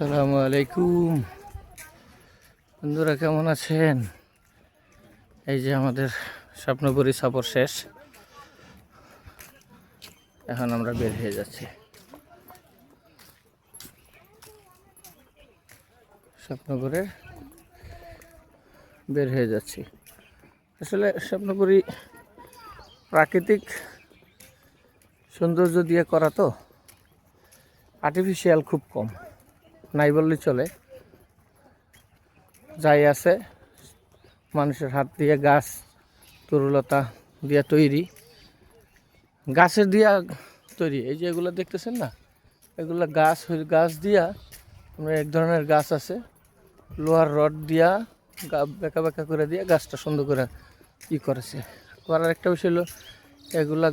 আসসালামু আলাইকুম বন্ধুরা, কেমন আছেন? এই যে আমাদের স্বপ্নপুরী সফর শেষ, এখন আমরা বের হয়ে যাচ্ছি। স্বপ্নপুরে বের হয়ে যাচ্ছি। আসলে স্বপ্নপুরী প্রাকৃতিক সৌন্দর্য দিয়ে করা, তো আর্টিফিশিয়াল খুব কম, নাই বললেই চলে। যাই আছে মানুষের হাত দিয়ে, গাছ তরুলতা দিয়ে তৈরি, গাছের দিয়া তৈরি। এই যে এগুলো দেখতেছেন না, এগুলো গাছ দিয়া, আমরা এক ধরনের গাছ আছে, লোহার রড দিয়া বেঁকা বেঁকা করে দিয়ে গাছটা সুন্দর করে করেছে। করার একটা বিষয় হলো, এগুলা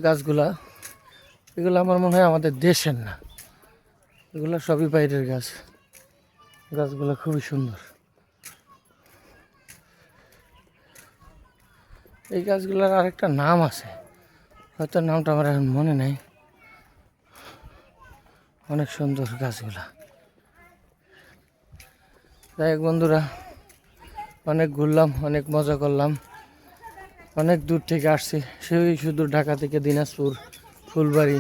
এগুলো আমার মনে হয় আমাদের দেশের না, এগুলো সবই বাইরের গাছ। গাছগুলো খুবই সুন্দর। এই গাছগুলোর আরেকটা নাম আছে, হয়তো নামটা আমার এখন মনে নেই। অনেক সুন্দর গাছগুলা। যাই হোক বন্ধুরা, অনেক ঘুরলাম, অনেক মজা করলাম, অনেক দূর থেকে আসছি, সেই শুধু ঢাকা থেকে দিনাজপুর, ফুলবাড়ি,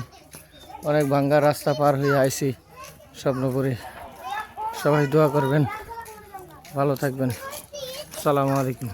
অনেক ভাঙ্গা রাস্তা পার হয়ে আইছি স্বপ্নপুরে। সবাই দোয়া করবেন, ভালো থাকবেন। আসসালামু আলাইকুম।